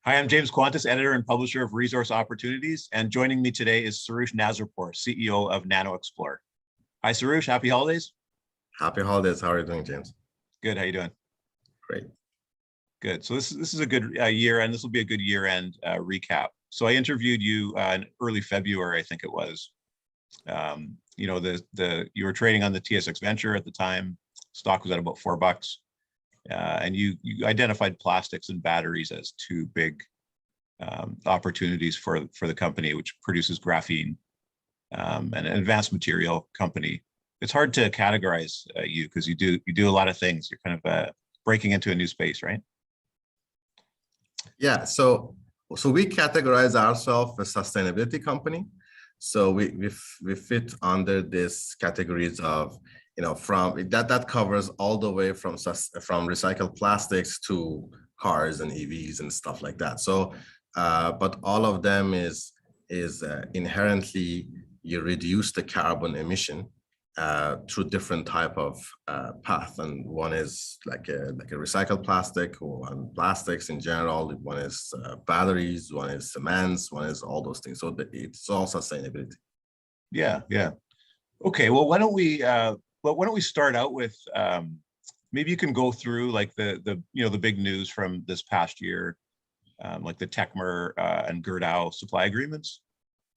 Hi, I'm James Kwantes, editor and publisher of Resource Opportunities, and joining me today is Soroush Nazarpour, CEO of NanoXplore. Hi, Soroush. Happy holidays. Happy holidays. How are you doing, James? Good. How you doing? Great. Good. So this is a good year-end. This will be a good year-end recap. So I interviewed you in early February, I think it was. You know, you were trading on the TSX Venture at the time. Stock was at about $4. And you identified plastics and batteries as two big opportunities for the company, which produces graphene, an advanced material company. It's hard to categorize you because you do a lot of things. You're kind of breaking into a new space, right? Yeah. So we categorize ourselves a sustainability company. So we fit under these categories of, you know, from that covers all the way from recycled plastics to cars and EVs and stuff like that. So, but all of them is inherently you reduce the carbon emission through different type of path, and one is like a recycled plastic, or plastics in general. One is batteries, one is cements, one is all those things. So it's all sustainability. Yeah. Okay. Well, why don't we start out with maybe you can go through like the big news from this past year, like the Techmer and Gerdau supply agreements,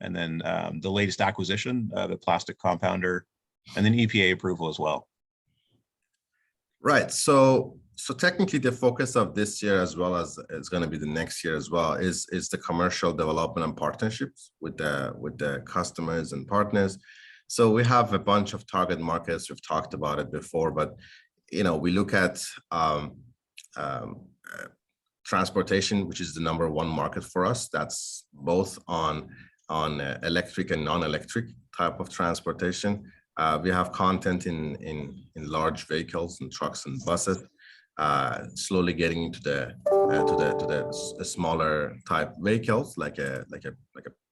and then the latest acquisition, the plastic compounder, and then EPA approval as well. Right. So technically the focus of this year, as well as it's going to be the next year as well, is the commercial development and partnerships with the customers and partners. So we have a bunch of target markets. We've talked about it before, but you know, we look at transportation, which is the #1 market for us. That's both on electric and non-electric type of transportation. We have content in large vehicles and trucks and buses, slowly getting into the smaller type vehicles, like a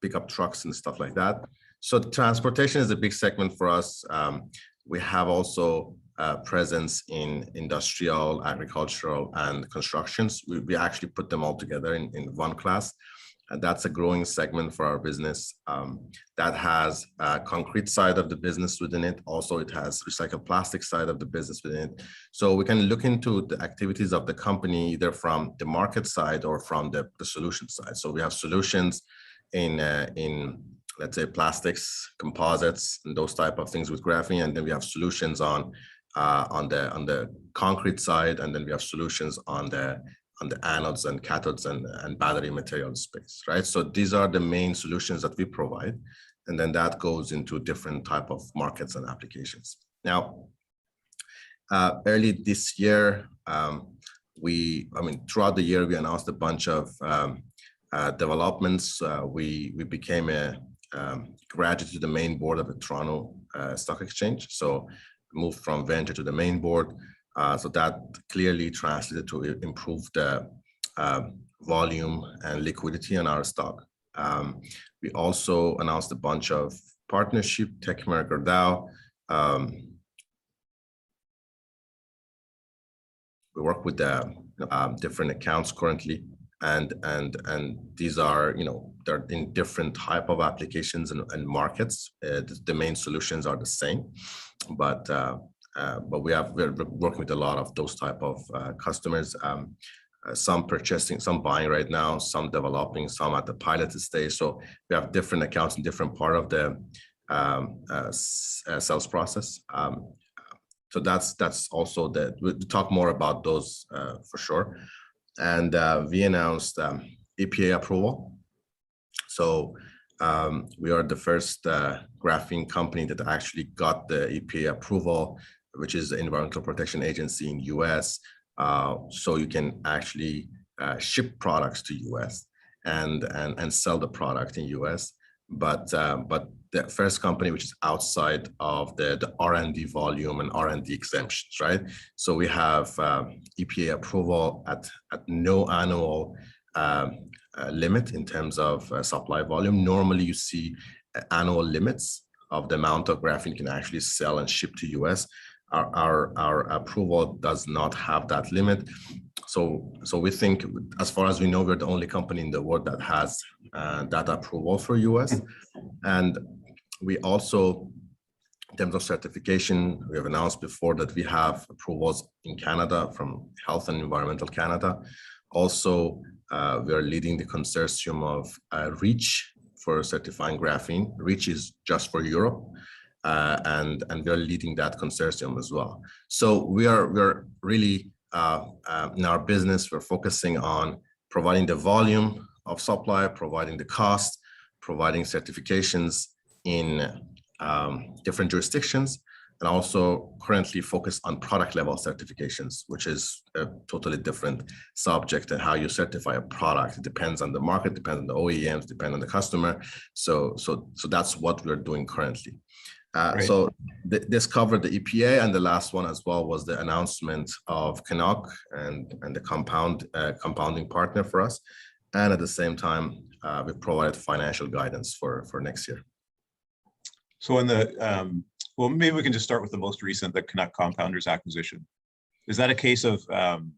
pickup trucks and stuff like that. So transportation is a big segment for us. We have also presence in industrial, agricultural, and constructions. We actually put them all together in one class. And that's a growing segment for our business. That has a concrete side of the business within it. Also, it has recycled plastic side of the business within it. So we can look into the activities of the company either from the market side or from the solution side. So we have solutions in let's say plastics, composites, and those type of things with graphene, and then we have solutions on the concrete side, and then we have solutions on the anodes and cathodes and battery material space, right? So these are the main solutions that we provide, and then that goes into different type of markets and applications. Now, early this year, throughout the year, we announced a bunch of developments. We became a graduate to the main board of the Toronto Stock Exchange. So moved from venture to the main board. So that clearly translated to improve the volume and liquidity on our stock. We also announced a bunch of partnership, Techmer, Gerdau. We work with the different accounts currently, and these are, you know, they're in different type of applications and markets. The main solutions are the same, but we're working with a lot of those type of customers. Some purchasing, some buying right now, some developing, some at the pilot stage. So we have different accounts in different part of the sales process. So that's also we'll talk more about those for sure. And we announced EPA approval. So we are the first graphene company that actually got the EPA approval, which is the Environmental Protection Agency in US. So you can actually ship products to US and sell the product in US. But the first company which is outside of the R&D volume and R&D exemptions, right? So we have EPA approval at no annual limit in terms of supply volume. Normally you see annual limits of the amount of graphene you can actually sell and ship to US. Our approval does not have that limit. so we think, as far as we know, we're the only company in the world that has that approval for US. And we also, in terms of certification, we have announced before that we have approvals in Canada from Health and Environmental Canada. Also, we are leading the consortium of REACH for certifying graphene. REACH is just for Europe, and we are leading that consortium as well. So we're really in our business, we're focusing on providing the volume of supply, providing the cost, providing certifications in different jurisdictions, and also currently focused on product level certifications, which is a totally different subject. And how you certify a product, it depends on the market, depends on the OEMs, depends on the customer. So that's what we're doing currently. So this covered the EPA, and the last one as well was the announcement of Canuck and the compounding partner for us. And at the same time, we provided financial guidance for next year. So in the, well, maybe we can just start with the most recent, the Canuck Compounders acquisition. Is that a case of kind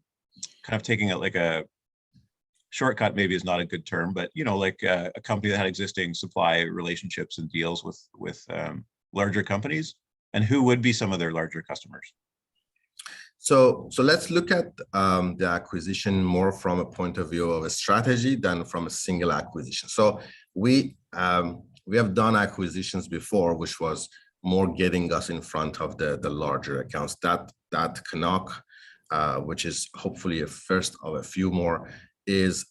of taking it like a shortcut, maybe is not a good term, but, you know, like a company that had existing supply relationships and deals with larger companies? And who would be some of their larger customers? So let's look at the acquisition more from a point of view of a strategy than from a single acquisition. So we have done acquisitions before, which was more getting us in front of the larger accounts. That Canuck, which is hopefully a first of a few more, is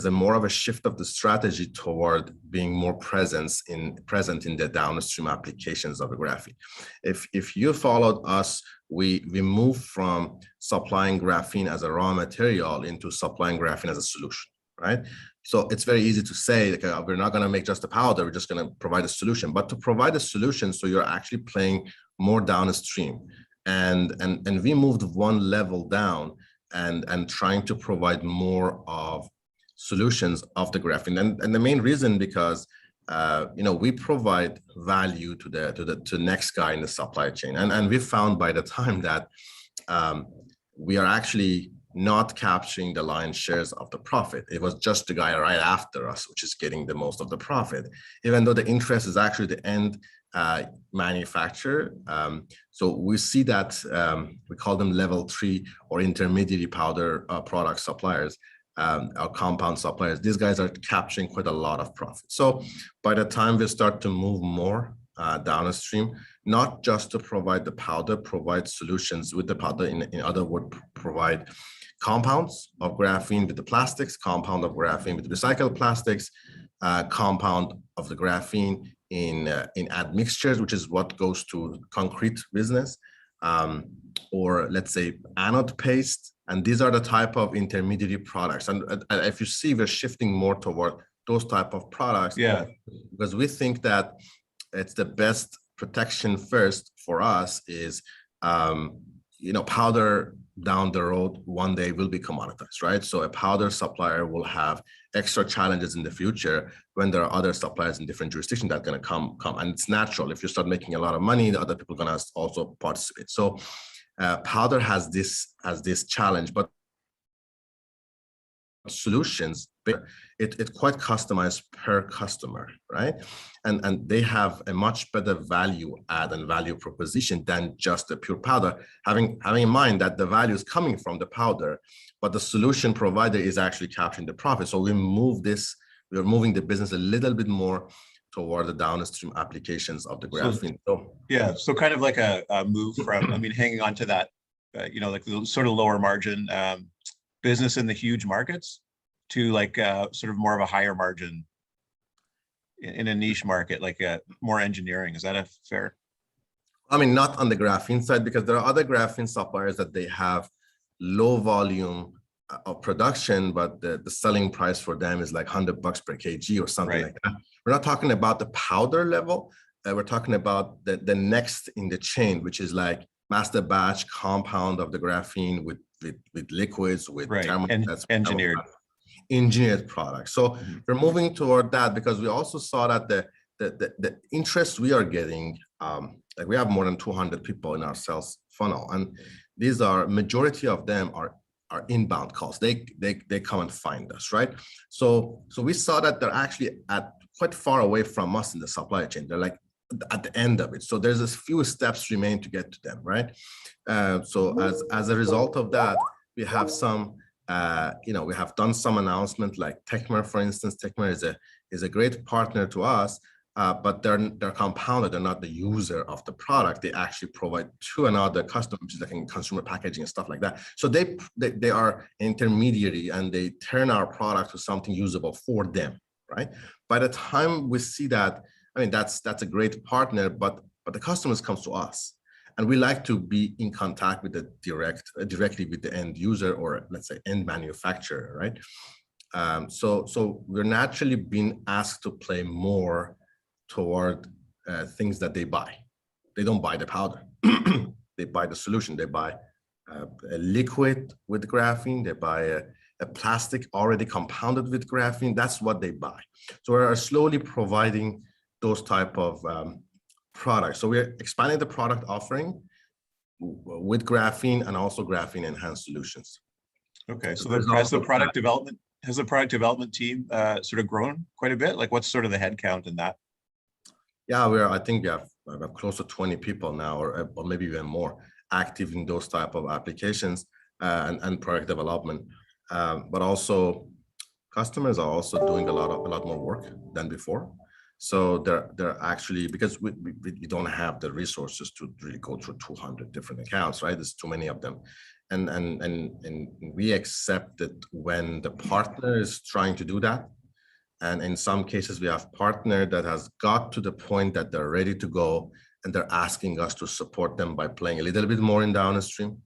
a more of a shift of the strategy toward being more present in the downstream applications of the graphene. If you followed us, we moved from supplying graphene as a raw material into supplying graphene as a solution, right? So it's very easy to say, okay, we're not going to make just a powder, we're just going to provide a solution. But to provide a solution, so you're actually playing more downstream, and we moved one level down and trying to provide more of solutions of the graphene. And the main reason, because you know, we provide value to the next guy in the supply chain, and we found by the time that we are actually not capturing the lion's shares of the profit. It was just the guy right after us, which is getting the most of the profit, even though the interest is actually the end manufacturer. So we see that we call them level 3 or intermediate powder product suppliers, our compound suppliers. These guys are capturing quite a lot of profit. So by the time we start to move more downstream, not just to provide the powder, provide solutions with the powder, in other words, provide compounds of graphene with the plastics, compound of graphene with recycled plastics, compound of the graphene in admixtures, which is what goes to concrete business, or let's say anode paste. And these are the type of intermediate products. And if you see, we're shifting more toward those type of products. Yeah. Because we think that it's the best protection first for us is, you know, powder down the road one day will be commoditized, right? So a powder supplier will have extra challenges in the future when there are other suppliers in different jurisdictions that are going to come, and it's natural. If you start making a lot of money, the other people are going to also participate. So powder has this challenge, but solutions, it quite customized per customer, right? And they have a much better value add and value proposition than just a pure powder, having in mind that the value is coming from the powder, but the solution provider is actually capturing the profit. So we're moving the business a little bit more toward the downstream applications of the graphene. So kind of like a move from, I mean, hanging on to that, you know, like the sort of lower margin business in the huge markets to like sort of more of a higher margin in a niche market, like more engineering. Is that a fair? I mean, not on the graphene side, because there are other graphene suppliers that they have low volume of production, but the selling price for them is like $100 per kg or something like that. We're not talking about the powder level. We're talking about the next in the chain, which is like master batch compound of the graphene with liquids, with engineered products. So we're moving toward that because we also saw that the interest we are getting, like we have more than 200 people in our sales funnel, and these are, majority of them are inbound calls. They come and find us, right? So we saw that they're actually at quite far away from us in the supply chain. They're like at the end of it. So there's a few steps remain to get to them, right? So as a result of that, we have some, we have done some announcement like Techmer, for instance. Techmer is a great partner to us, but they're compounder. They're not the user of the product. They actually provide to another customer, which is like in consumer packaging and stuff like that. So they are intermediary, and they turn our product to something usable for them, right? By the time we see that, I mean, that's a great partner, but the customers comes to us, and we like to be in contact with the directly with the end user, or let's say end manufacturer, right? So we're naturally being asked to play more toward things that they buy. They don't buy the powder. They buy the solution. They buy a liquid with graphene. They buy a plastic already compounded with graphene. That's what they buy. So we are slowly providing those type of products. So we're expanding the product offering with graphene and also graphene enhanced solutions. Okay, so has the product development team sort of grown quite a bit? Like, what's sort of the head count in that? Yeah, I think we have close to 20 people now, or maybe even more, active in those type of applications and product development. But also, customers are also doing a lot more work than before. So they're actually, because we don't have the resources to really go through 200 different accounts, right? There's too many of them, and we accept that when the partner is trying to do that. And in some cases, we have partner that has got to the point that they're ready to go, and they're asking us to support them by playing a little bit more in downstream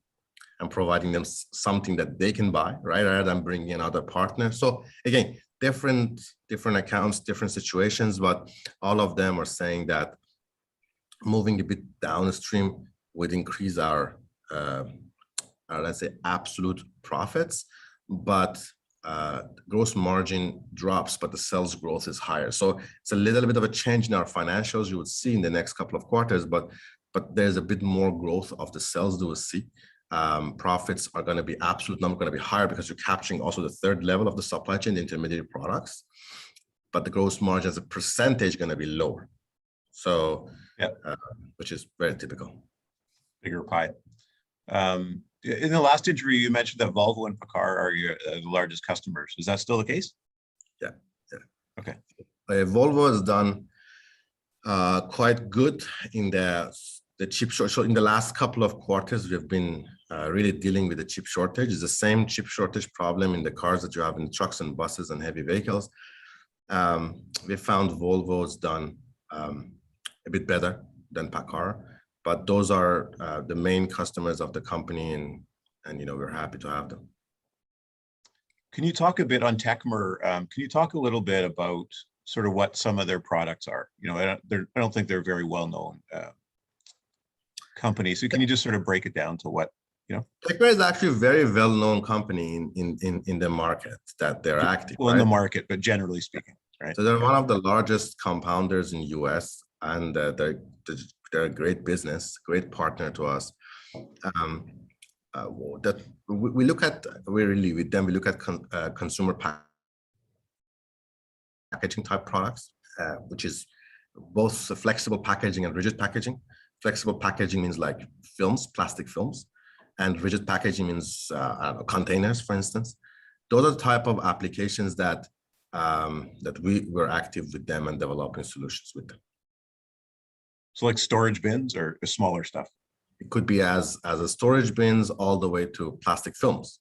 and providing them something that they can buy, right? Rather than bringing another partner. So again, different accounts, different situations, but all of them are saying that moving a bit downstream would increase our let's say absolute profits, but gross margin drops, but the sales growth is higher. So it's a little bit of a change in our financials you would see in the next couple of quarters, but there's a bit more growth of the sales that we'll see. Profits are going to be absolute number going to be higher because you're capturing also the third level of the supply chain, the intermediate products, but the gross margin as a percentage going to be lower. So, yeah, which is very typical. Bigger pie. In the last interview, you mentioned that Volvo and PACCAR are your the largest customers. Is that still the case? Yeah. Okay. Volvo has done quite good in the chip shortage. So in the last couple of quarters, we've been really dealing with the chip shortage. It's the same chip shortage problem in the cars that you have in trucks and buses and heavy vehicles. We found Volvo's done a bit better than PACCAR, but those are the main customers of the company, and we're happy to have them. Can you talk a bit on Techmer? Can you talk a little bit about sort of what some of their products are? I don't think they're very well known companies. So can you just sort of break it down to what? Techmer is actually a very well-known company in the market that they're active. Well, right? In the market, but generally speaking, right? So they're one of the largest compounders in the US, and they're a great business, great partner to us. That we look at, we look at consumer packaging type products, which is both flexible packaging and rigid packaging. Flexible packaging means like films, plastic films, and rigid packaging means containers, for instance. Those are the type of applications that we're active with them and developing solutions with them. So like storage bins or smaller stuff? It could be as a storage bins all the way to plastic films,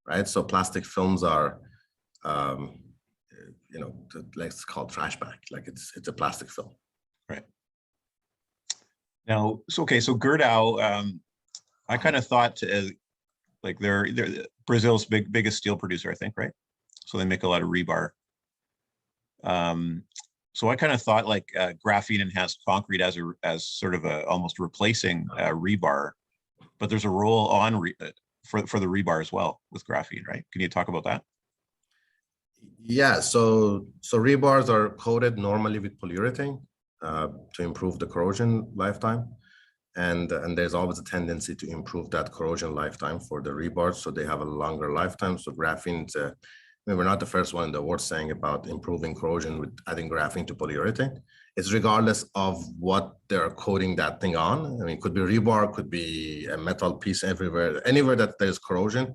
right? So plastic films are, let's call it trash bag, like it's a plastic film. Right. Now, so Gerdau, I kind of thought like they're Brazil's biggest steel producer, I think, right? So they make a lot of rebar. So I kind of thought like graphene enhanced concrete as sort of almost replacing rebar, but there's a role on for the rebar as well with graphene, right? Can you talk about that? Yeah, so rebars are coated normally with polyurethane to improve the corrosion lifetime, and there's always a tendency to improve that corrosion lifetime for the rebars, so they have a longer lifetime. So graphene, I mean, we're not the first one in the world saying about improving corrosion with adding graphene to polyurethane. It's regardless of what they're coating that thing on. I mean, it could be rebar, could be a metal piece everywhere. Anywhere that there's corrosion,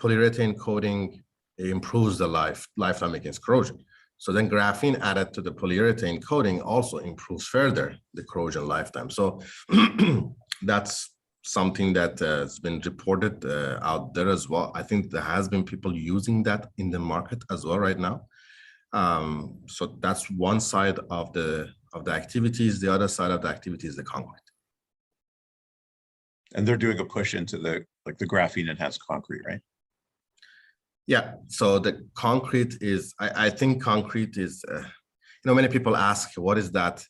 polyurethane coating improves the lifetime against corrosion. So then graphene added to the polyurethane coating also improves further the corrosion lifetime. So that's something that has been reported out there as well. I think there has been people using that in the market as well right now. So that's one side of the activities. The other side of the activity is the concrete. And they're doing a push into the graphene enhanced concrete, right? Yeah, so the concrete is, I think concrete is, many people ask, what is that,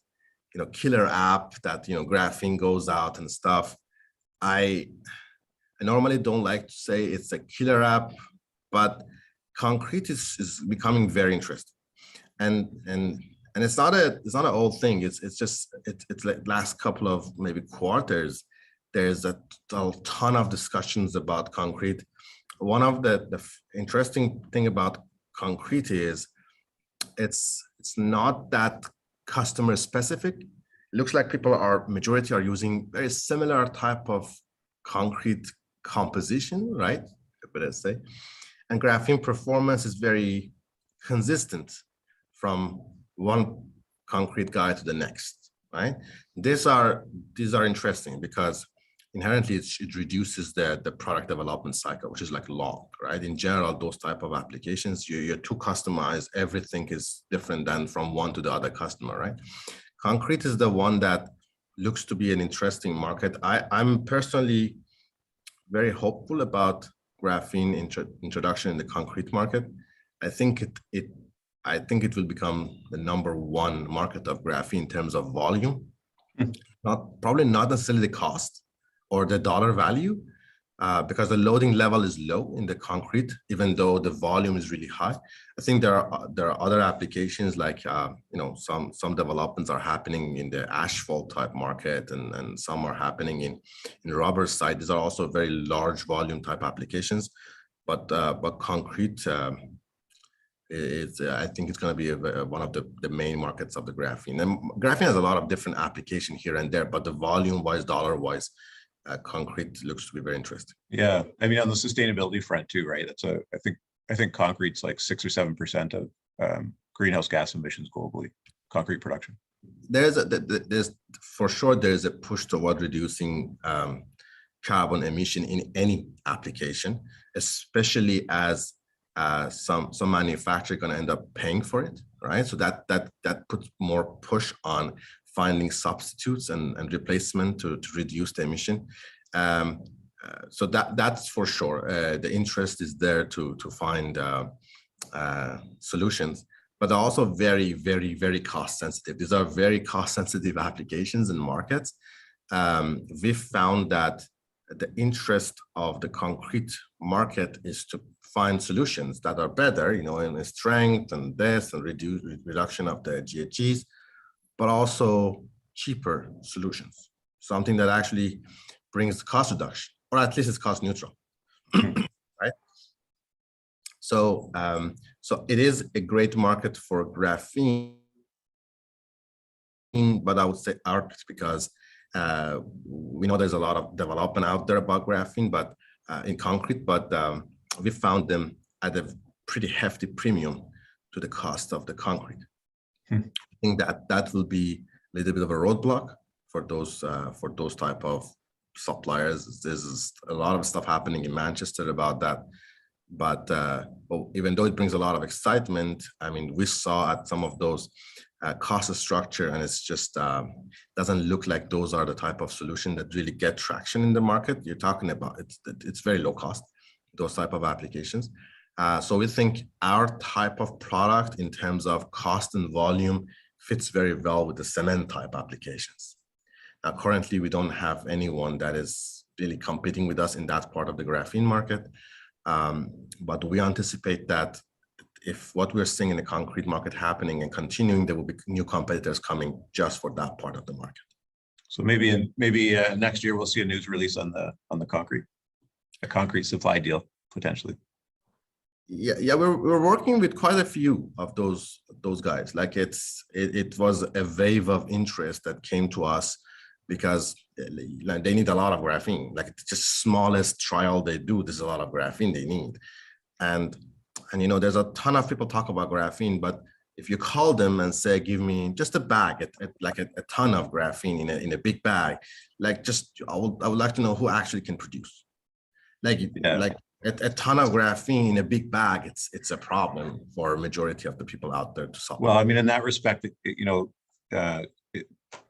killer app that, graphene goes out and stuff. I normally don't like to say it's a killer app, but concrete is becoming very interesting. And it's not an old thing. It's like last couple of maybe quarters, there's a ton of discussions about concrete. One of the interesting thing about concrete is it's not that customer specific. It looks like majority are using very similar type of concrete composition, right? Let's say, and graphene performance is very consistent from one concrete guy to the next, right? These are interesting because inherently it reduces the product development cycle, which is like long, right? In general, those type of applications, you're too customized. Everything is different than from one to the other customer, right? Concrete is the one that looks to be an interesting market. I'm personally very hopeful about graphene introduction in the concrete market. I think it will become the #1 market of graphene in terms of volume. Probably not necessarily the cost or the dollar value, because the loading level is low in the concrete, even though the volume is really high. I think there are other applications like some developments are happening in the asphalt type market, and some are happening in rubber side. These are also very large volume type applications, but concrete I think it's going to be one of the main markets of the graphene. And graphene has a lot of different application here and there, but the volume wise, dollar wise, concrete looks to be very interesting. Yeah, I mean, on the sustainability front too, right? That's I think concrete's like 6 or 7% of greenhouse gas emissions globally, concrete production. There's for sure there's a push toward reducing carbon emission in any application, especially as some manufacturer going to end up paying for it, right? So that puts more push on finding substitutes and replacement to reduce the emission. So that's for sure. The interest is there to find solutions, but also very, very, very cost sensitive. These are very cost sensitive applications and markets. We found that the interest of the concrete market is to find solutions that are better, in the strength and this and reduction of the GHGs, but also cheaper solutions, something that actually brings cost reduction, or at least it's cost neutral, right? So, so it is a great market for graphene, but I would say art, because we know there's a lot of development out there about graphene, but in concrete, but we found them at a pretty hefty premium to the cost of the concrete. I think that will be a little bit of a roadblock for those type of suppliers. There's a lot of stuff happening in Manchester about that, but even though it brings a lot of excitement, I mean, we saw at some of those cost structure, and it's just doesn't look like those are the type of solution that really get traction in the market. You're talking about it's very low cost, those type of applications. So we think our type of product in terms of cost and volume fits very well with the cement type applications. Now, currently, we don't have anyone that is really competing with us in that part of the graphene market. But we anticipate that if what we're seeing in the concrete market happening and continuing, there will be new competitors coming just for that part of the market. So maybe next year we'll see a news release on the concrete, a concrete supply deal potentially. Yeah, we're working with quite a few of those guys. Like it was a wave of interest that came to us because like they need a lot of graphene. Like it's just smallest trial they do, there's a lot of graphene they need. And you know, there's a ton of people talk about graphene, but if you call them and say, give me just a bag, like a ton of graphene in a big bag, like just I would like to know who actually can produce. Like a ton of graphene in a big bag, it's a problem for a majority of the people out there to solve. Well, I mean, in that respect, you know,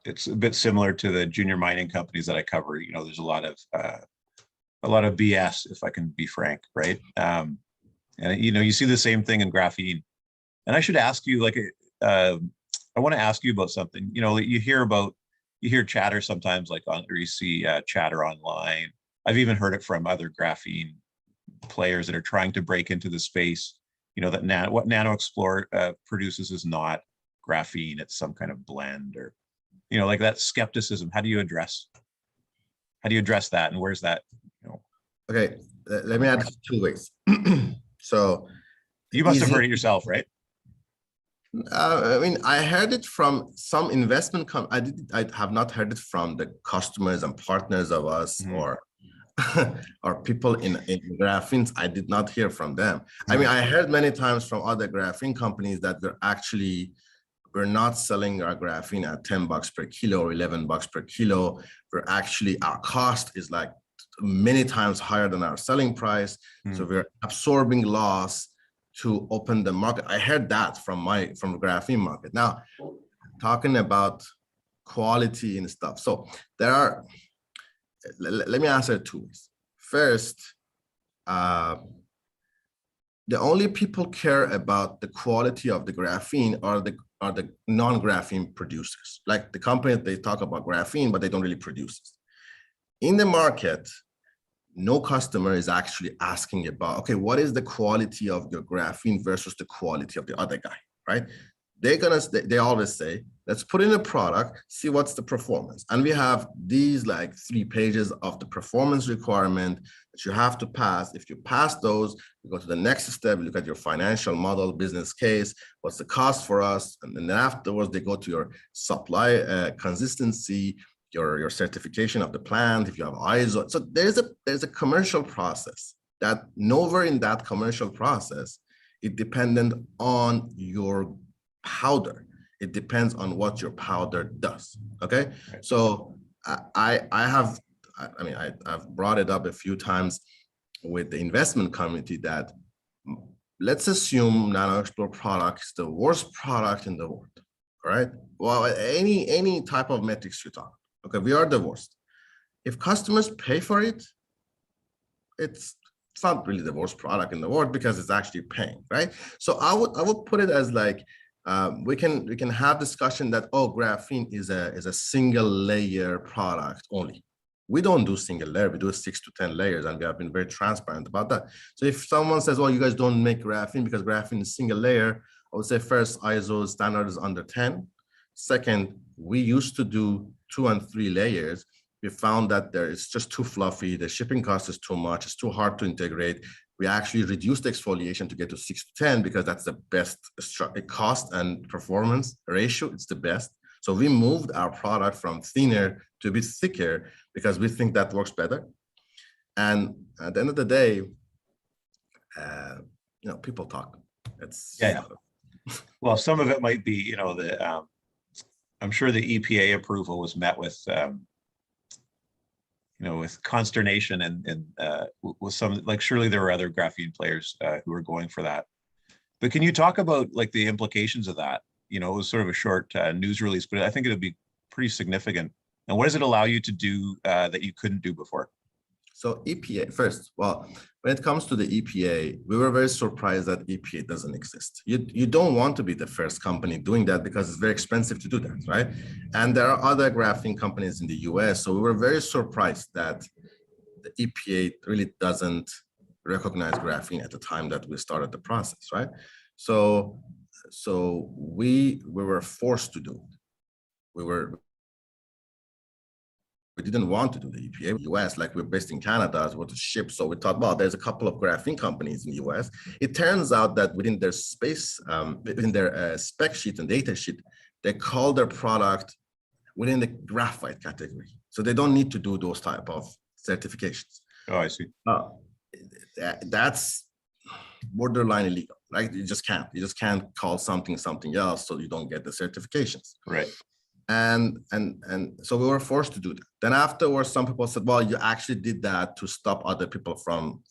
it's a bit similar to the junior mining companies that I cover. You know, there's a lot of BS, if I can be frank, right? And you know, you see the same thing in graphene. And I should ask you, like, I want to ask you about something. You know, you hear chatter sometimes, like or you see chatter online. I've even heard it from other graphene players that are trying to break into the space. You know, that what NanoXplore produces is not graphene; it's some kind of blend, or you know, like that skepticism. How do you address that, and where's that? You know, okay, let me add 2 ways. So you must have heard it yourself, right? I mean, I heard it from some investment I have not heard it from the customers and partners of us, or people in graphenes. I did not hear from them. I mean, I heard many times from other graphene companies that we're not selling our graphene at $10 per kilo or $11 per kilo. Our cost is like many times higher than our selling price. So we're absorbing loss to open the market. I heard that from the graphene market. Now, talking about quality and stuff. So let me answer 2 ways. First, the only people care about the quality of the graphene are the non-graphene producers. Like the company, they talk about graphene, but they don't really produce it. In the market, no customer is actually asking about, okay, what is the quality of your graphene versus the quality of the other guy, right? They always say, let's put in a product, see what's the performance. And we have these like 3 pages of the performance requirement that you have to pass. If you pass those, you go to the next step, you look at your financial model, business case, what's the cost for us? And then afterwards, they go to your supply consistency, your certification of the plant, if you have ISO. So there's a commercial process that nowhere in that commercial process, it dependent on your powder. It depends on what your powder does. Okay. So I've brought it up a few times with the investment committee that let's assume NanoXplore product is the worst product in the world. All right. Well, any type of metrics you talk. Okay, we are the worst. If customers pay for it, it's not really the worst product in the world because it's actually paying, right? So I would put it as like we can have discussion that, oh, graphene is a single layer product only. We don't do single layer, we do 6 to 10 layers, and we have been very transparent about that. So if someone says, well, you guys don't make graphene because graphene is single layer, I would say first, ISO standard is under 10. Second, we used to do 2 and 3 layers. We found that it's just too fluffy. The shipping cost is too much. It's too hard to integrate. We actually reduced exfoliation to get to 6 to 10 because that's the best cost and performance ratio. It's the best. So we moved our product from thinner to a bit thicker because we think that works better. And at the end of the day, you know, people talk. Well, some of it might be, you know, I'm sure the EPA approval was met with, you know, with consternation and with some, like, surely there were other graphene players who were going for that. But can you talk about like the implications of that? You know, it was sort of a short news release, but I think it'll be pretty significant. And what does it allow you to do that you couldn't do before? So EPA first, well, when it comes to the EPA, we were very surprised that EPA doesn't exist. You don't want to be the first company doing that because it's very expensive to do that, right? And there are other graphene companies in the US. So we were very surprised that the EPA really doesn't recognize graphene at the time that we started the process, right? So we were forced to do it. we didn't want to do the EPA in the US, like we're based in Canada, as what to ship. So we thought, well, there's a couple of graphene companies in the US. It turns out that within their within their spec sheet and data sheet, they call their product within the graphite category. So they don't need to do those type of certifications. Oh, I see. That's borderline illegal, right? You just can't call something else, so you don't get the certifications. Right. And so we were forced to do that. Then afterwards, some people said, well, you actually did that to stop other people from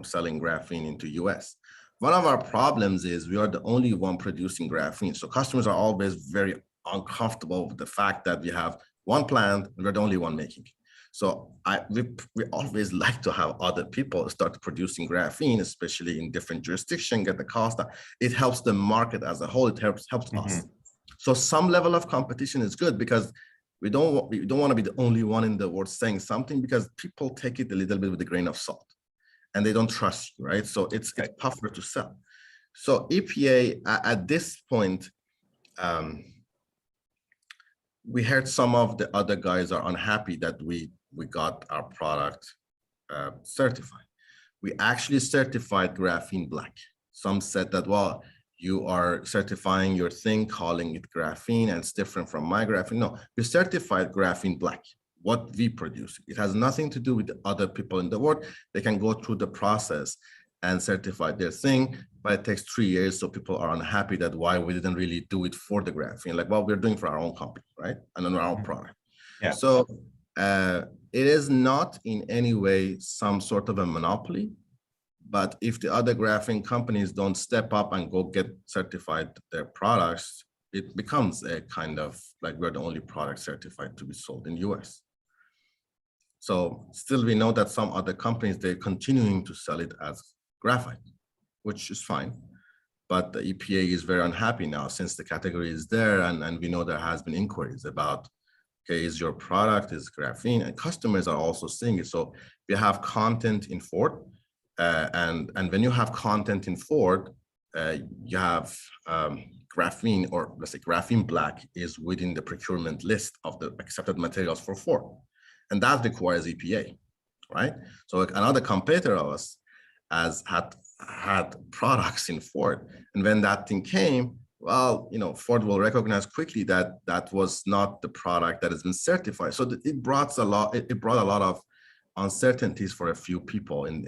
selling graphene into US. One of our problems is we are the only one producing graphene. So customers are always very uncomfortable with the fact that we have one plant and we're the only one making it. So we always like to have other people start producing graphene, especially in different jurisdictions, get the cost down. It helps the market as a whole. It helps us. So some level of competition is good, because we don't want to be the only one in the world saying something, because people take it a little bit with a grain of salt and they don't trust you, right? So it's tougher to sell. So EPA at this point, we heard some of the other guys are unhappy that we got our product certified. We actually certified GrapheneBlack. Some said that, well, you are certifying your thing, calling it graphene, and it's different from my graphene. No, we certified GrapheneBlack, what we produce. It has nothing to do with the other people in the world. They can go through the process and certify their thing, but it takes 3 years. So people are unhappy that why we didn't really do it for the graphene, like, well, we're doing for our own company, right? And on our own product. Yeah. So it is not in any way some sort of a monopoly. But if the other graphene companies don't step up and go get certified their products, it becomes a kind of like we're the only product certified to be sold in US. So still we know that some other companies, they're continuing to sell it as graphite, which is fine. But the EPA is very unhappy now since the category is there, and we know there has been inquiries about, okay, is your product is graphene, and customers are also seeing it. So we have content in Ford. And when you have content in Ford, you have graphene, or let's say GrapheneBlack is within the procurement list of the accepted materials for Ford. And that requires EPA, right? So another competitor of us has had products in Ford. And when that thing came, well, you know, Ford will recognize quickly that that was not the product that has been certified. So it brought a lot of uncertainties for a few people in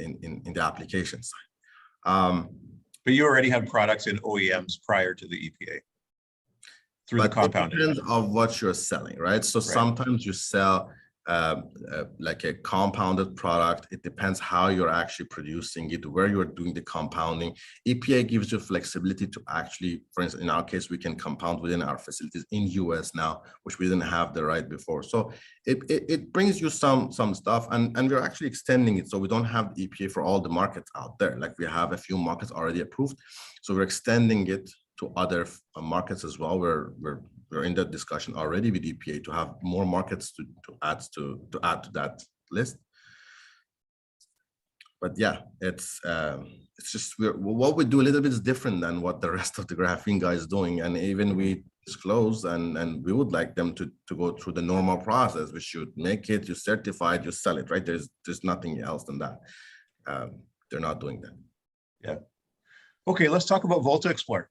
the application side. But you already had products in OEMs prior to the EPA through the compounding. It depends on what you're selling, right? So sometimes you sell like a compounded product. It depends how you're actually producing it, where you're doing the compounding. EPA gives you flexibility to actually, for instance, in our case, we can compound within our facilities in US now, which we didn't have the right before. So it brings you some stuff, and we're actually extending it. So we don't have the EPA for all the markets out there. Like we have a few markets already approved. So we're extending it to other markets as well. We're in that discussion already with EPA to have more markets to add to that list. But yeah, it's just what we do a little bit is different than what the rest of the graphene guys is doing, and even we disclose and we would like them to go through the normal process. We should make it, you certify it, you sell it, right? There's nothing else than that. They're not doing that. Yeah. Okay, let's talk about VoltaXplore.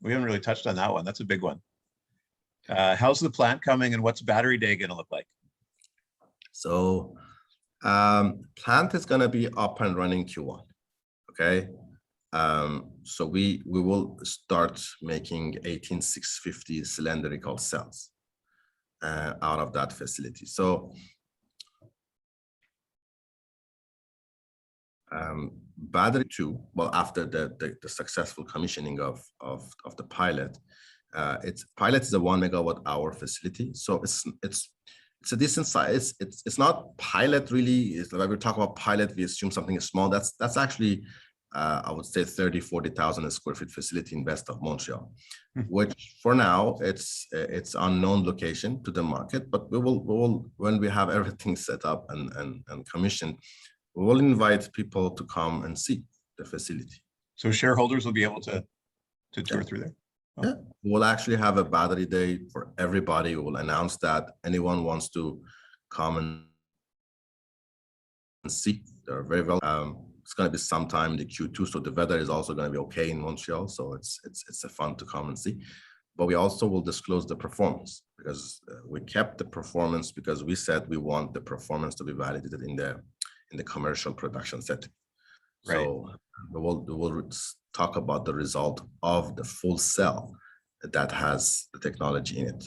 We haven't really touched on that one. That's a big one. How's the plant coming, and what's battery day going to look like? So plant is going to be up and running Q1. Okay. So we will start making 18650 cylindrical cells out of that facility. So battery 2, well, after the successful commissioning of the pilot, pilot is a 1 megawatt-hour facility. So it's a decent size. It's not pilot really. It's like we talk about pilot, we assume something is small. That's actually I would say 30,000-40,000 square feet facility in west of Montreal, which for now it's unknown location to the market. But we will when we have everything set up and commissioned, we will invite people to come and see the facility. So shareholders will be able to tour through there? Oh. Yeah, we'll actually have a battery day for everybody. We will announce that anyone wants to come and see. They're very well. It's going to be sometime in the Q2, so the weather is also going to be okay in Montreal, so it's a fun to come and see. But we also will disclose the performance, because we kept the performance because we said we want the performance to be validated in the commercial production setting. Right. So we'll talk about the result of the full cell that has the technology in it.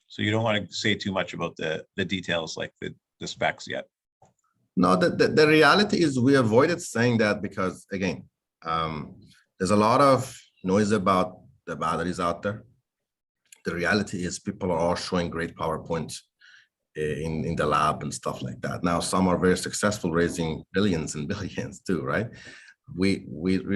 So you don't want to say too much about the details, like the specs yet. No, the reality is we avoided saying that because, again, there's a lot of noise about the batteries out there. The reality is people are all showing great PowerPoints in the lab and stuff like that. Now, some are very successful, raising billions and billions too, right? We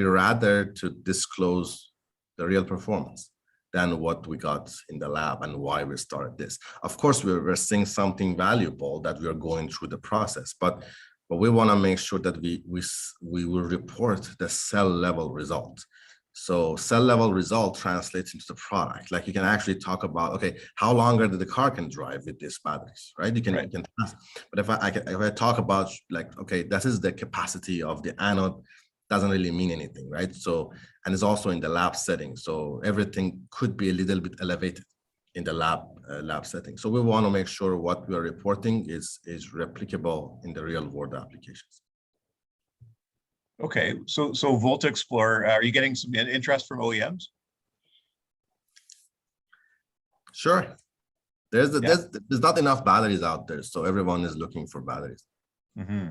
rather to disclose the real performance than what we got in the lab and why we started this. Of course, we're seeing something valuable that we are going through the process, but we want to make sure that we will report the cell level result. So cell level result translates into the product. Like you can actually talk about, okay, how longer the car can drive with these batteries, right? You can, right. You can but if I talk about like, okay, this is the capacity of the anode, doesn't really mean anything, right? So, and it's also in the lab setting. So everything could be a little bit elevated in the lab setting. So we want to make sure what we are reporting is replicable in the real world applications. Okay, so VoltaXplore, are you getting some interest from OEMs? Sure. There's not enough batteries out there, so everyone is looking for batteries. Mm-hmm.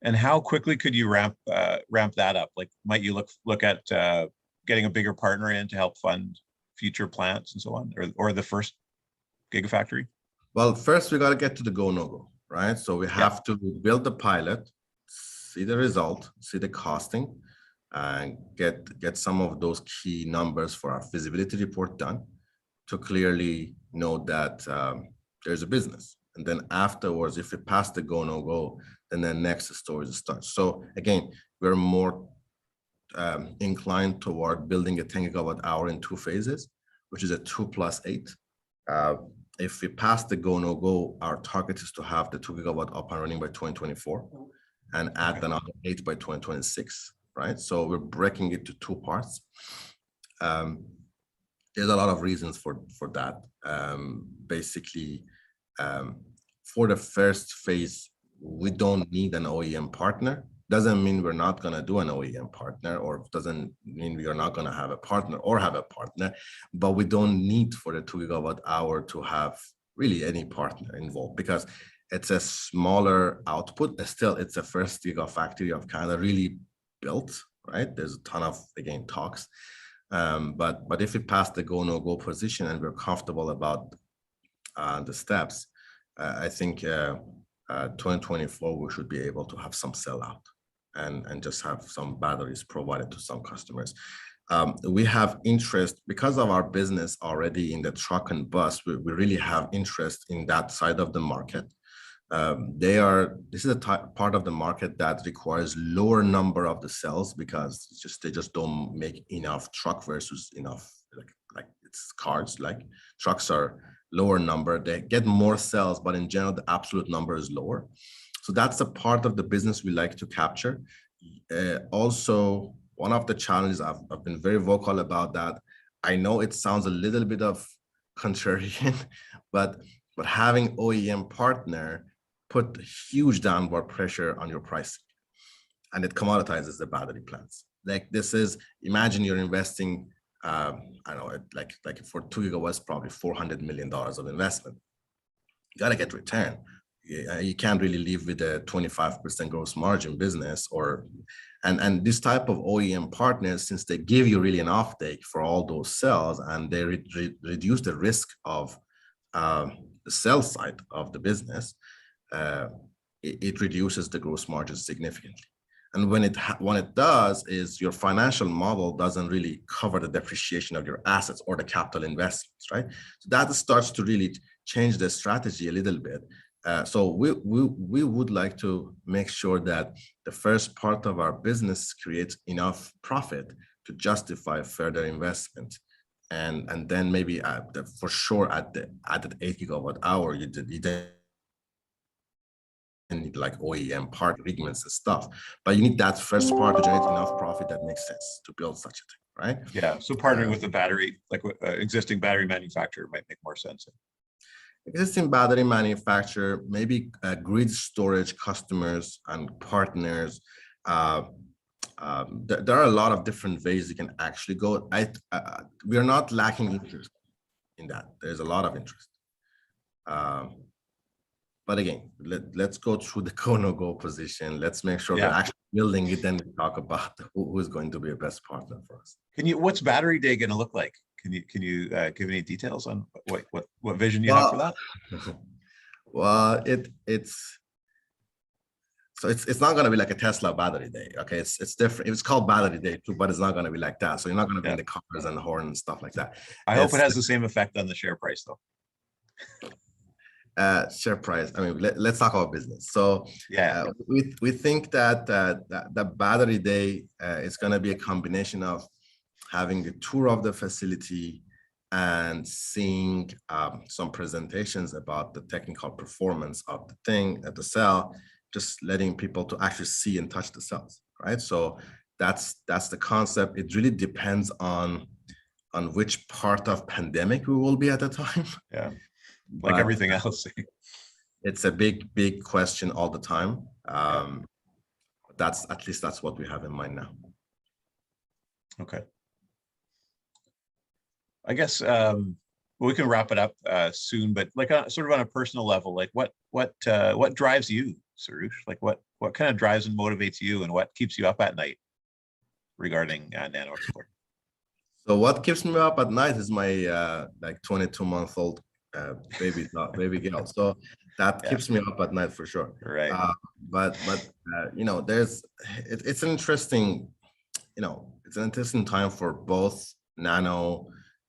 And how quickly could you ramp that up? Like, might you look at getting a bigger partner in to help fund future plants and so on, or the first gigafactory? Well, first we got to get to the go no go, right? So we have to build the pilot, see the result, see the costing, and get some of those key numbers for our feasibility report done to clearly know that there's a business. And then afterwards, if we pass the go no go, then the next story starts. So again, we're more inclined toward building a 10 gigawatt hour in 2 phases, which is a 2+8. If we pass the go no go, our target is to have the 2 gigawatt up and running by 2024 and add another 8 by 2026, right? So we're breaking it to 2 parts. There's a lot of reasons for that. Basically, for the first phase, we don't need an OEM partner. Doesn't mean we're not going to do an OEM partner, or doesn't mean we are not going to have a partner or have a partner, but we don't need for the 2 gigawatt hour to have really any partner involved, because it's a smaller output. Still, it's the first gigafactory of Canada really built, right? There's a ton of, again, talks. But if we pass the go no go position and we're comfortable about the steps, I think 2024 we should be able to have some sell out and just have some batteries provided to some customers. We have interest because of our business already in the truck and bus. We really have interest in that side of the market. This is a part of the market that requires lower number of the cells because they just don't make enough truck versus enough like it's cars. Like trucks are lower number, they get more cells, but in general the absolute number is lower. So that's a part of the business we like to capture. Also, one of the challenges, I've been very vocal about that. I know it sounds a little bit of contrarian, but having OEM partner put huge downward pressure on your pricing, and it commoditizes the battery plants. Like this is, imagine you're investing, I don't know, like for 2 gigawatts, probably $400 million of investment. You got to get return. You can't really live with a 25% gross margin business, and this type of OEM partners, since they give you really an offtake for all those cells, and they reduce the risk of the sell side of the business, it reduces the gross margin significantly. And when it does, is your financial model doesn't really cover the depreciation of your assets or the capital investments, right? So that starts to really change the strategy a little bit. So we would like to make sure that the first part of our business creates enough profit to justify further investment, and then maybe for sure at the 8 gigawatt hour you then need like OEM part agreements and stuff, but you need that first part to generate enough profit that makes sense to build such a thing, right? Yeah, so partnering with the battery, like existing battery manufacturer might make more sense. Existing battery manufacturer, maybe grid storage customers and partners. There are a lot of different ways you can actually go. We are not lacking interest in that. There's a lot of interest. But again, let's go through the go no go position. Let's make sure we're actually building it. Then we talk about who's going to be a best partner for us. What's Battery Day going to look like? Can you give any details on what vision you have for that? Well, it's not going to be like a Tesla Battery Day. Okay, it's different. It's called Battery Day too, but it's not going to be like that. So you're not going to be in the cars and the horn and stuff like that. I hope it has the same effect on the share price though. Share price. I mean, let's talk about business. So we think that the Battery Day is going to be a combination of having a tour of the facility and seeing some presentations about the technical performance of the thing at the cell, just letting people to actually see and touch the cells, right? So that's the concept. It really depends on which part of pandemic we will be at the time. Yeah. Like everything else. It's a big question all the time. That's what we have in mind now. Okay. I guess we can wrap it up soon, but like sort of on a personal level, like what drives you, Soroush? Like what kind of drives and motivates you, and what keeps you up at night regarding NanoXplore? So what keeps me up at night is my like 22-month-old baby girl. So that keeps me up at night for sure. Right. But you know, it's an interesting, it's an interesting time for both Nano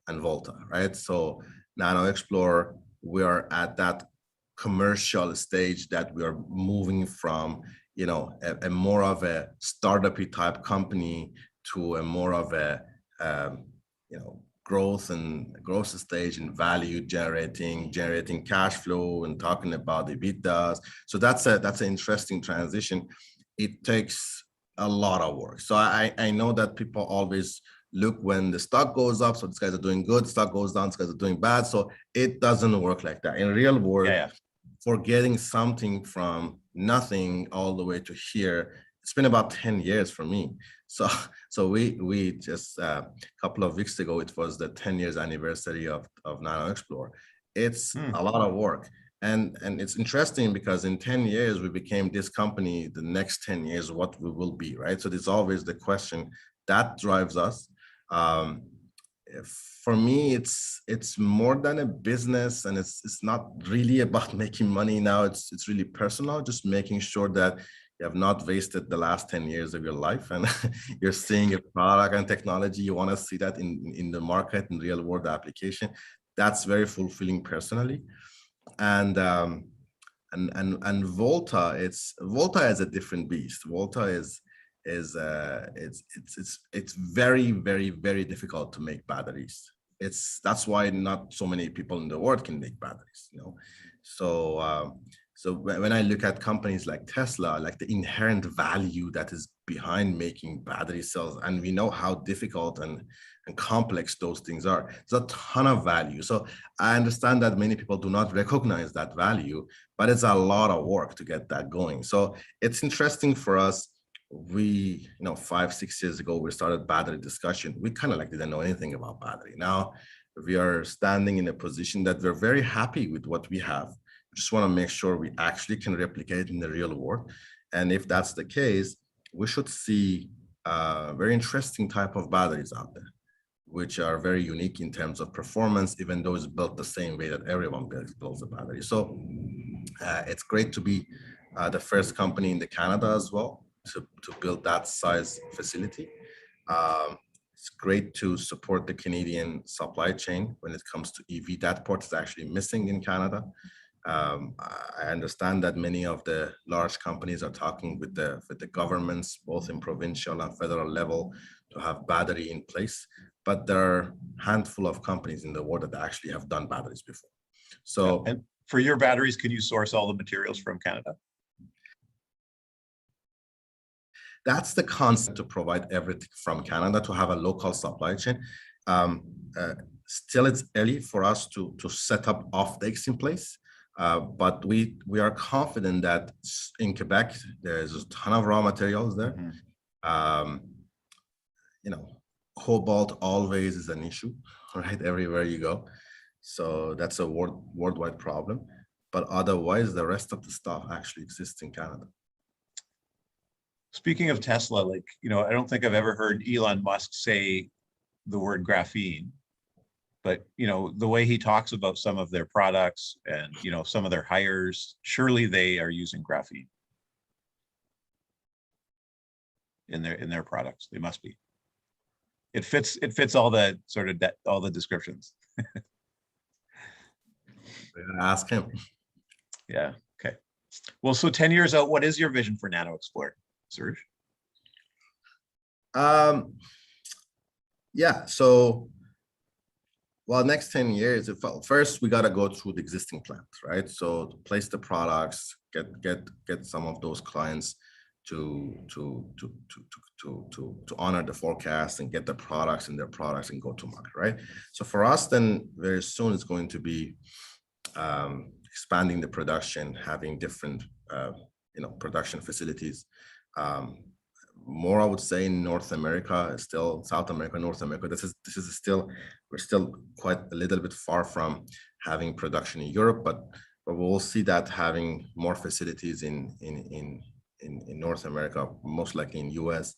and Volta, right? So NanoXplore, we are at that commercial stage that we are moving from, a more of a startup-y type company to a more of a, growth stage and value generating cash flow and talking about EBITDAs. So that's an interesting transition. It takes a lot of work. So I know that people always look when the stock goes up, so these guys are doing good, stock goes down, these guys are doing bad. So it doesn't work like that. In real world, for getting something from nothing all the way to here, it's been about 10 years for me. So we just a couple of weeks ago, it was the 10 years anniversary of NanoXplore. It's a lot of work. And it's interesting because in 10 years, we became this company. The next 10 years, what we will be, right? So there's always the question that drives us. For me, it's more than a business, and it's not really about making money now. It's really personal, just making sure that you have not wasted the last 10 years of your life, and you're seeing a product and technology. You want to see that in the market, in real world application. That's very fulfilling personally. And Volta is a different beast. Volta is it's very, very, very difficult to make batteries. That's why not so many people in the world can make batteries, So when I look at companies like Tesla, like the inherent value that is behind making battery cells, and we know how difficult and complex those things are, there's a ton of value. So I understand that many people do not recognize that value, but it's a lot of work to get that going. So it's interesting for us. We, 5-6 years ago, we started battery discussion. We kind of like didn't know anything about battery. Now we are standing in a position that we're very happy with what we have. We just want to make sure we actually can replicate in the real world. And if that's the case, we should see very interesting type of batteries out there, which are very unique in terms of performance, even though it's built the same way that everyone builds a battery. So it's great to be the first company in Canada as well to build that size facility. It's great to support the Canadian supply chain when it comes to EV. That part is actually missing in Canada. I understand that many of the large companies are talking with the governments, both in provincial and federal level, to have battery in place. But there are a handful of companies in the world that actually have done batteries before. So, and for your batteries, can you source all the materials from Canada? that's the concept, to provide everything from Canada, to have a local supply chain. Still, it's early for us to set up offtakes in place, but we are confident that in Quebec there's a ton of raw materials there. You know, cobalt always is an issue, right? Everywhere you go, so that's a worldwide problem. But otherwise, the rest of the stuff actually exists in Canada. Speaking of Tesla, like, you know, I don't think I've ever heard Elon Musk say the word graphene, but, you know, the way he talks about some of their products and, you know, some of their hires, surely they are using graphene in their products. They must be. It fits all the sort of all the descriptions. We're gonna ask him. Yeah. Okay. Well, so 10 years out, what is your vision for NanoXplore, Soroush? Yeah. So, well, next 10 years, first we got to go through the existing plant, right? So to place the products, get some of those clients to honor the forecast and get the products and their products and go to market, right? So for us, then very soon it's going to be expanding the production, having different production facilities. More, I would say, in North America, still South America, North America. This is still, we're still quite a little bit far from having production in Europe, but we'll see that having more facilities in North America, most likely in US,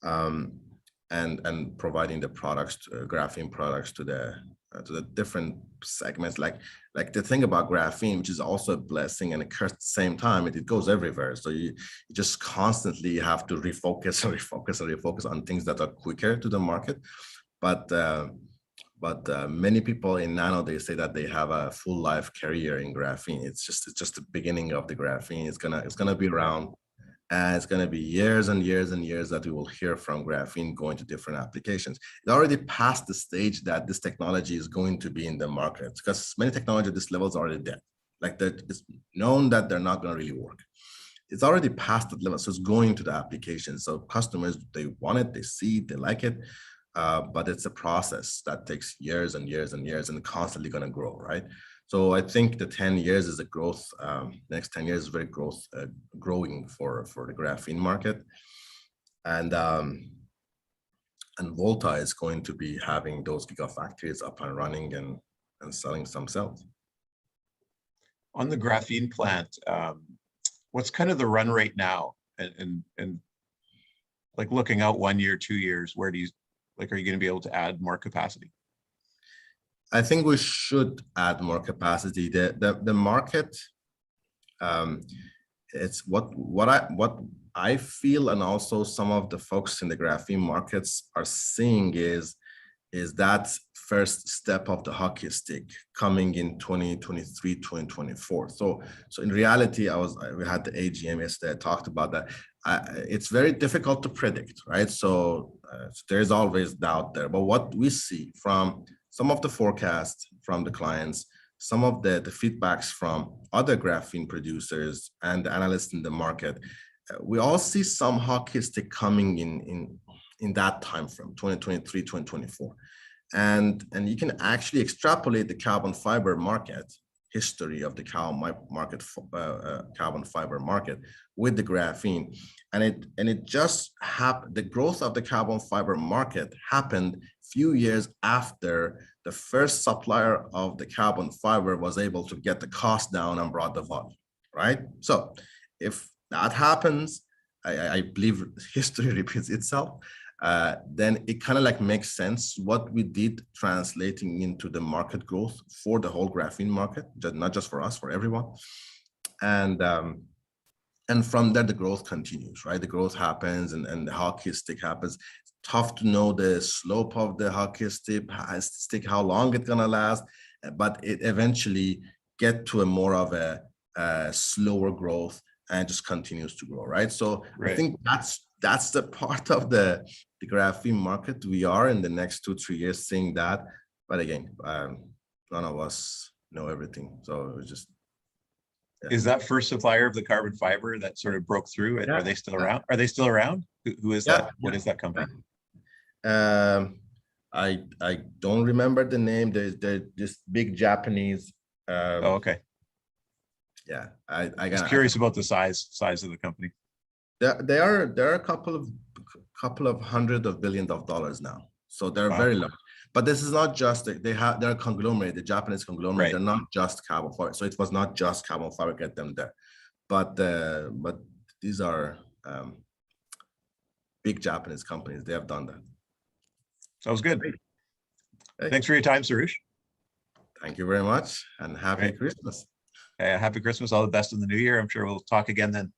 and providing the products, graphene products to the different segments. Like the thing about graphene, which is also a blessing and a curse at the same time, it goes everywhere. So you just constantly have to refocus on things that are quicker to the market. But many people in nano, they say that they have a full life career in graphene. It's just the beginning of the graphene. It's gonna be around. And it's going to be years and years and years that we will hear from graphene going to different applications. It already passed the stage that this technology is going to be in the market, because many technology at this level is already dead. Like that, it's known that they're not going to really work. It's already past that level, so it's going to the application. So customers, they want it, they see it, they like it, but it's a process that takes years and years and years and constantly going to grow, right? So I think the 10 years is a growth, next 10 years is very growing for the graphene market. And Volta is going to be having those gigafactories up and running and selling some cells. On the graphene plant, what's kind of the run rate now? And like looking out 1 year, 2 years, where do you, like, are you going to be able to add more capacity? I think we should add more capacity. The market, it's what I feel, and also some of the folks in the graphene markets are seeing is that first step of the hockey stick coming in 2023, 2024. So in reality, we had the AGM yesterday. I talked about that. It's very difficult to predict, right? So there's always doubt there. But what we see from some of the forecasts from the clients, some of the feedbacks from other graphene producers and the analysts in the market, we all see some hockey stick coming in that time frame, 2023, 2024. And you can actually extrapolate the carbon fiber market history of the carbon fiber market with the graphene, and it just happened. The growth of the carbon fiber market happened few years after the first supplier of the carbon fiber was able to get the cost down and brought the volume, right? So if that happens, I believe history repeats itself. Then it kind of like makes sense what we did translating into the market growth for the whole graphene market, not just for us, for everyone. And from there, the growth continues, right? The growth happens and the hockey stick happens. It's tough to know the slope of the hockey stick, how long it's gonna last, but it eventually get to a more of a slower growth and just continues to grow, right? So right. I think that's the part of the graphene market. We are in the next 2-3 years seeing that, but again, none of us know everything, so it's just Is that first supplier of the carbon fiber that sort of broke through? Yeah. Are they still around? Are they still around? Who is that? What is that company? I don't remember the name. They're this big Japanese. Oh, okay. Yeah, I Just curious about the size of the company. There are a couple of hundred of billions of dollars now, so they're very large. But this is not just they're a conglomerate, the Japanese conglomerate. Right. They're not just carbon fiber, so it was not just carbon fiber get them there, but these are big Japanese companies. They have done that. Sounds good. Hey. Thanks for your time, Soroush. Thank you very much, and happy Christmas. Happy Christmas. All the best in the new year. I'm sure we'll talk again then.